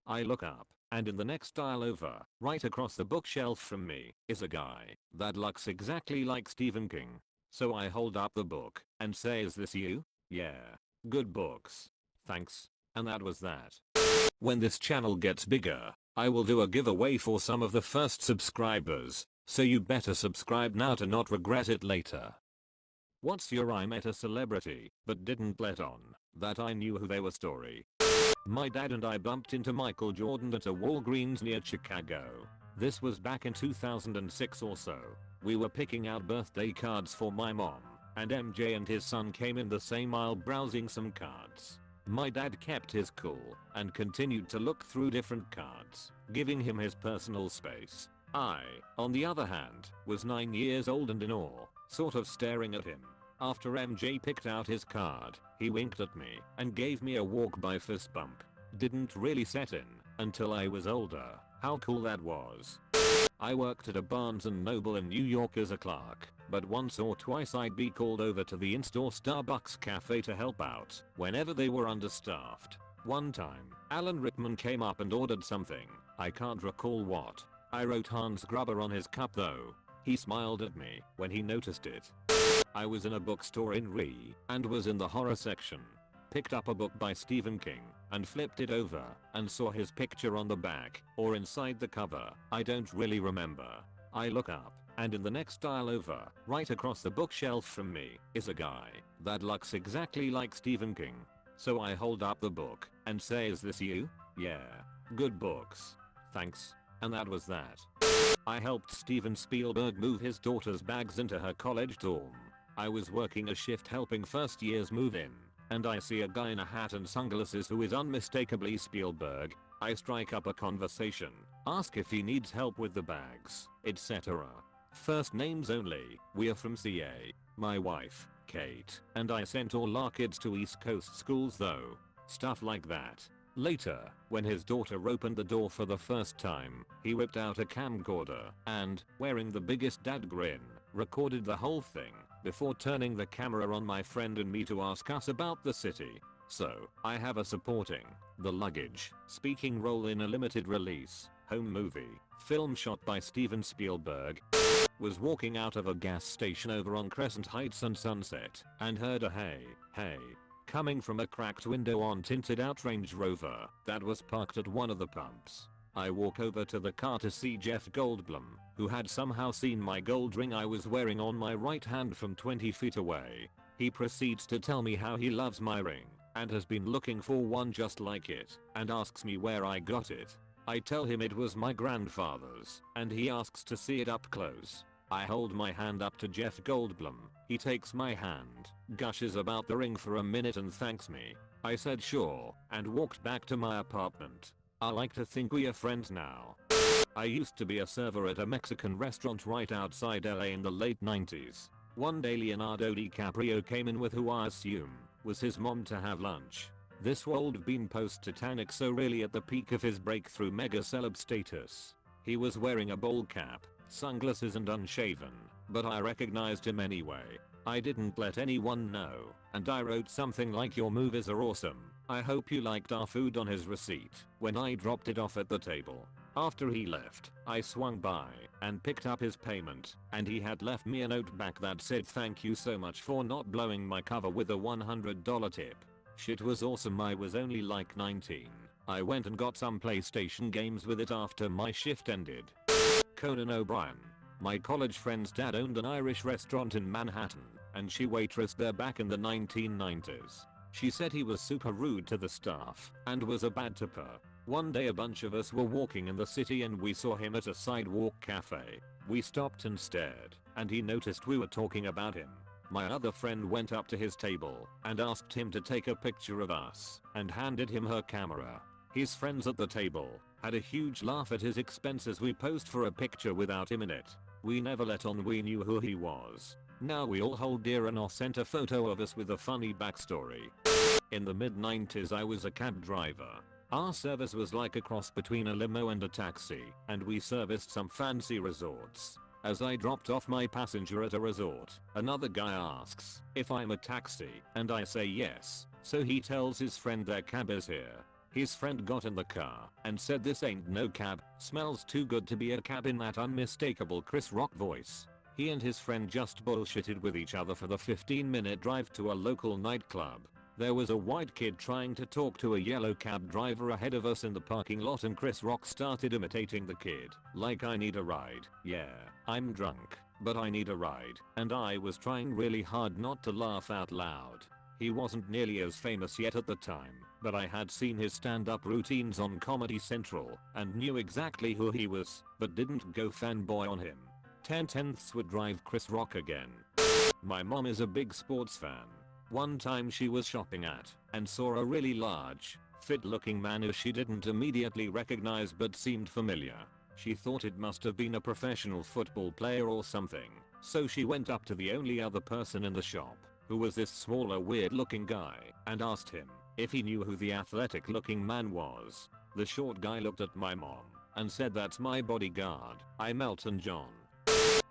I look up, and in the next aisle over, right across the bookshelf from me, is a guy that looks exactly like Stephen King. So I hold up the book and say, "Is this you?" "Yeah. Good books. Thanks." And that was that. When this channel gets bigger, I will do a giveaway for some of the first subscribers, so you better subscribe now to not regret it later. What's your I met a celebrity, but didn't let on that I knew who they were story? My dad and I bumped into Michael Jordan at a Walgreens near Chicago. This was back in 2006 or so. We were picking out birthday cards for my mom, and MJ and his son came in the same aisle browsing some cards. My dad kept his cool and continued to look through different cards, giving him his personal space. I, on the other hand, was 9 years old and in awe, sort of staring at him. After MJ picked out his card, he winked at me and gave me a walk-by fist bump. Didn't really set in until I was older. How cool that was. I worked at a Barnes & Noble in New York as a clerk, but once or twice I'd be called over to the in-store Starbucks cafe to help out whenever they were understaffed. One time, Alan Rickman came up and ordered something. I can't recall what. I wrote Hans Gruber on his cup though. He smiled at me when he noticed it. I was in a bookstore in Ree and was in the horror section. Picked up a book by Stephen King and flipped it over and saw his picture on the back or inside the cover. I don't really remember. I look up, and in the next aisle over, right across the bookshelf from me, is a guy that looks exactly like Stephen King. So I hold up the book and say, "Is this you?" "Yeah. Good books. Thanks." And that was that. I helped Steven Spielberg move his daughter's bags into her college dorm. I was working a shift helping first years move in, and I see a guy in a hat and sunglasses who is unmistakably Spielberg. I strike up a conversation, ask if he needs help with the bags, etc. First names only. We're from CA. My wife, Kate, and I sent all our kids to East Coast schools though. Stuff like that. Later, when his daughter opened the door for the first time, he whipped out a camcorder and, wearing the biggest dad grin, recorded the whole thing before turning the camera on my friend and me to ask us about the city. So, I have a supporting the luggage speaking role in a limited release home movie film shot by Steven Spielberg. Was walking out of a gas station over on Crescent Heights and Sunset and heard a hey, hey coming from a cracked window on tinted out Range Rover that was parked at one of the pumps. I walk over to the car to see Jeff Goldblum, who had somehow seen my gold ring I was wearing on my right hand from 20 feet away. He proceeds to tell me how he loves my ring and has been looking for one just like it and asks me where I got it. I tell him it was my grandfather's and he asks to see it up close. I hold my hand up to Jeff Goldblum. He takes my hand, gushes about the ring for a minute and thanks me. I said sure and walked back to my apartment. I like to think we are friends now. I used to be a server at a Mexican restaurant right outside LA in the late 90s. One day Leonardo DiCaprio came in with who I assume was his mom to have lunch. This would have been post-Titanic, so really at the peak of his breakthrough mega celeb status. He was wearing a bowl cap, sunglasses and unshaven, but I recognized him anyway. I didn't let anyone know, and I wrote something like "Your movies are awesome. I hope you liked our food" on his receipt when I dropped it off at the table. After he left, I swung by and picked up his payment, and he had left me a note back that said "Thank you so much for not blowing my cover" with a $100 tip. Shit was awesome. I was only like 19. I went and got some PlayStation games with it after my shift ended. Conan O'Brien. My college friend's dad owned an Irish restaurant in Manhattan, and she waitressed there back in the 1990s. She said he was super rude to the staff and was a bad tipper. One day a bunch of us were walking in the city and we saw him at a sidewalk cafe. We stopped and stared, and he noticed we were talking about him. My other friend went up to his table and asked him to take a picture of us and handed him her camera. His friends at the table had a huge laugh at his expense as we posed for a picture without him in it. We never let on we knew who he was. Now we all hold dear and sent a photo of us with a funny backstory. In the mid 90s I was a cab driver. Our service was like a cross between a limo and a taxi, and we serviced some fancy resorts. As I dropped off my passenger at a resort, another guy asks if I'm a taxi, and I say yes, so he tells his friend their cab is here. His friend got in the car and said this ain't no cab, smells too good to be a cab in that unmistakable Chris Rock voice. He and his friend just bullshitted with each other for the 15-minute drive to a local nightclub. There was a white kid trying to talk to a yellow cab driver ahead of us in the parking lot and Chris Rock started imitating the kid. Like, I need a ride. Yeah, I'm drunk, but I need a ride. And I was trying really hard not to laugh out loud. He wasn't nearly as famous yet at the time, but I had seen his stand-up routines on Comedy Central and knew exactly who he was, but didn't go fanboy on him. 10/10ths would drive Chris Rock again. My mom is a big sports fan. One time she was shopping at and saw a really large, fit-looking man who she didn't immediately recognize but seemed familiar. She thought it must have been a professional football player or something, so she went up to the only other person in the shop, who was this smaller weird-looking guy, and asked him if he knew who the athletic-looking man was. The short guy looked at my mom and said, "That's my bodyguard, I'm Elton John."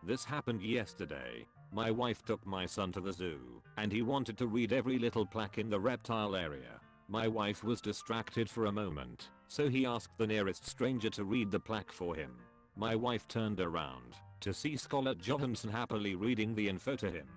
This happened yesterday. My wife took my son to the zoo, and he wanted to read every little plaque in the reptile area. My wife was distracted for a moment, so he asked the nearest stranger to read the plaque for him. My wife turned around to see Scarlett Johansson happily reading the info to him.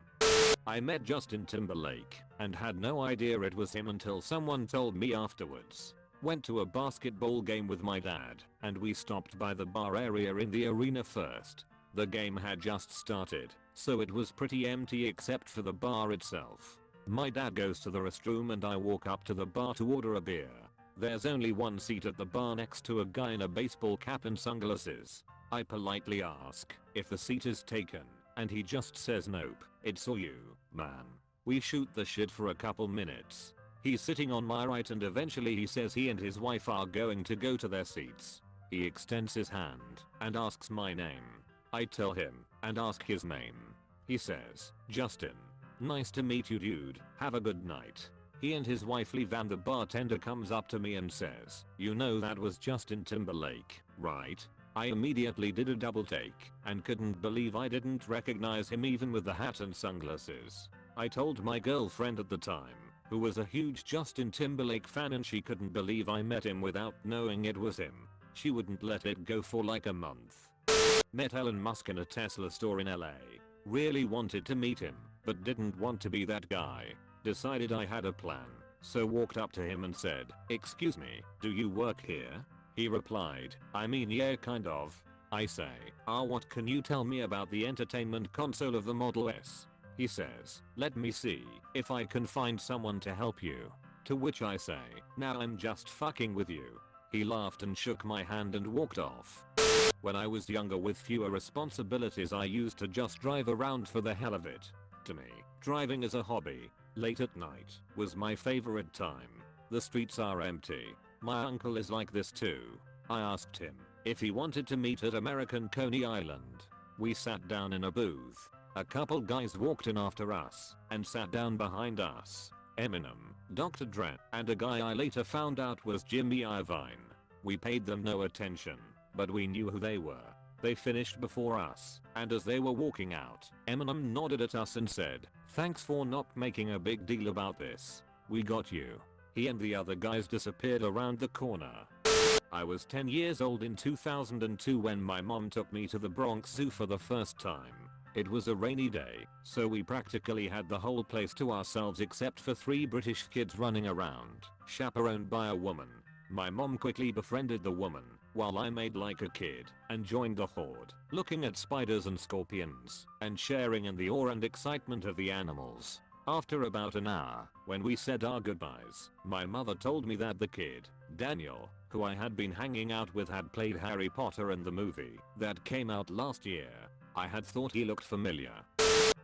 I met Justin Timberlake and had no idea it was him until someone told me afterwards. Went to a basketball game with my dad, and we stopped by the bar area in the arena first. The game had just started, so it was pretty empty except for the bar itself. My dad goes to the restroom and I walk up to the bar to order a beer. There's only one seat at the bar next to a guy in a baseball cap and sunglasses. I politely ask if the seat is taken, and he just says nope, it's all you, man. We shoot the shit for a couple minutes. He's sitting on my right and eventually he says he and his wife are going to go to their seats. He extends his hand and asks my name. I tell him and ask his name. He says, "Justin. Nice to meet you, dude. Have a good night." He and his wife leave and the bartender comes up to me and says, "You know that was Justin Timberlake, right?" I immediately did a double take and couldn't believe I didn't recognize him even with the hat and sunglasses. I told my girlfriend at the time, who was a huge Justin Timberlake fan, and she couldn't believe I met him without knowing it was him. She wouldn't let it go for like a month. Met Elon Musk in a Tesla store in LA. Really wanted to meet him, but didn't want to be that guy. Decided I had a plan, so walked up to him and said, "Excuse me, do you work here?" He replied, "I mean, yeah, kind of." I say, "What can you tell me about the entertainment console of the Model S?" He says, "Let me see if I can find someone to help you." To which I say, "Now I'm just fucking with you." He laughed and shook my hand and walked off. When I was younger with fewer responsibilities, I used to just drive around for the hell of it. To me, driving as a hobby, late at night, was my favorite time. The streets are empty. My uncle is like this too. I asked him if he wanted to meet at American Coney Island. We sat down in a booth. A couple guys walked in after us and sat down behind us. Eminem, Dr. Dre, and a guy I later found out was Jimmy Iovine. We paid them no attention, but we knew who they were. They finished before us, and as they were walking out, Eminem nodded at us and said, "Thanks for not making a big deal about this. We got you." He and the other guys disappeared around the corner. I was 10 years old in 2002 when my mom took me to the Bronx Zoo for the first time. It was a rainy day, so we practically had the whole place to ourselves except for 3 British kids running around, chaperoned by a woman. My mom quickly befriended the woman, while I made like a kid and joined the horde, looking at spiders and scorpions, and sharing in the awe and excitement of the animals. After about an hour, when we said our goodbyes, my mother told me that the kid, Daniel, who I had been hanging out with, had played Harry Potter in the movie that came out last year. I had thought he looked familiar.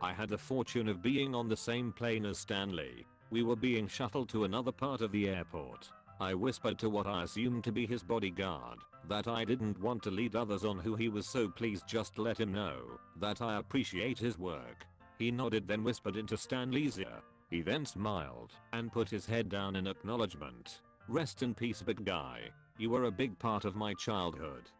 I had the fortune of being on the same plane as Stanley. We were being shuttled to another part of the airport. I whispered to what I assumed to be his bodyguard that I didn't want to lead others on who he was, so please just let him know that I appreciate his work. He nodded, then whispered into Stanley's ear. He then smiled and put his head down in acknowledgement. "Rest in peace, big guy. You were a big part of my childhood."